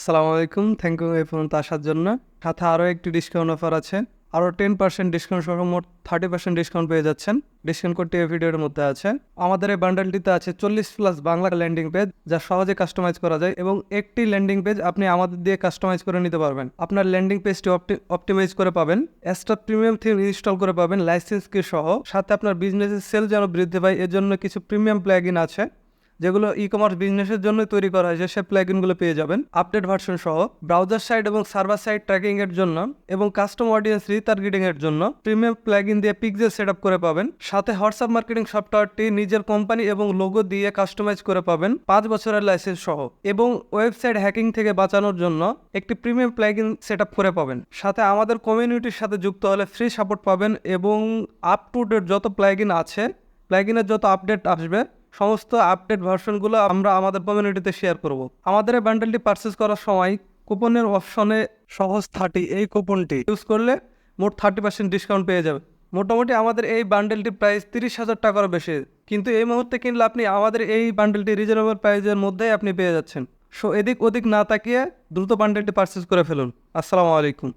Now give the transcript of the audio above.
আসসালামু আলাইকুম। Thank you এই পর্যন্ত আসার জন্য। সাথে আরও একটি ডিসকাউন্ট অফার আছে। আরও 10% ডিসকাউন্ট সহ মোট 30% ডিসকাউন্ট পেয়ে যাচ্ছেন। ডিসকাউন্ট কোডটি এই ভিডিওর মধ্যে আছে। আমাদের এই বান্ডেলটিতে আছে 40+ বাংলা ল্যান্ডিং পেজ, যা সহজে কাস্টমাইজ করা যায় এবং একটি ল্যান্ডিং পেজ আপনি আমাদের দিয়ে কাস্টমাইজ করে নিতে পারবেন। আপনার ল্যান্ডিং পেজটি অপটিমাইজ করে পাবেন, এক্সট্রা প্রিমিয়াম থিম ইনস্টল করে পাবেন লাইসেন্স কি সহ। সাথে আপনার বিজনেসের সেল যেন বৃদ্ধি পায় এর জন্য কিছু প্রিমিয়াম প্লাগইন আছে, যেগুলো ই কমার্স বিজনেসের জন্যই তৈরি করা হয়েছে। সে প্লাগইনগুলো পেয়ে যাবেন আপডেট ভার্সন সহ, ব্রাউজার সাইড এবং সার্ভার সাইড ট্র্যাকিং এর জন্য এবং কাস্টম অডিয়েন্স রিটার্গেটিং এর জন্য প্রিমিয়াম প্লাগইন দিয়ে পিক্সেল সেটআপ করে পাবেন। সাথে হোয়াটসঅ্যাপ মার্কেটিং সফটওয়্যারটি নিজের কোম্পানি এবং লোগো দিয়ে কাস্টমাইজ করে পাবেন 5 বছরের লাইসেন্স সহ, এবং ওয়েবসাইট হ্যাকিং থেকে বাঁচানোর জন্য একটি প্রিমিয়াম প্লাগইন সেটআপ করে পাবেন। সাথে আমাদের কমিউনিটির সাথে যুক্ত হলে ফ্রি সাপোর্ট পাবেন এবং আপ টু ডেট যত প্লাগইন আছে, প্লাগইনের যত আপডেট আসবে, সমস্ত আপডেট ভার্সনগুলো আমরা আমাদের কমিউনিটিতে শেয়ার করব। আমাদের এই বান্ডেলটি পারচেস করার সময় কুপনের অপশনে সহজ 30 এই কুপনটি ইউজ করলে মোট 30% ডিসকাউন্ট পেয়ে যাবে। মোটামুটি আমাদের এই বান্ডেলটির প্রাইস 30,000 টাকারও বেশি, কিন্তু এই মুহূর্তে কিনলে আপনি আমাদের এই বান্ডেলটি রিজনেবল প্রাইসের মধ্যেই আপনি পেয়ে যাচ্ছেন। সো এদিক ওদিক না তাকিয়ে দ্রুত বান্ডেলটি পারচেস করে ফেলুন। আসসালামু আলাইকুম।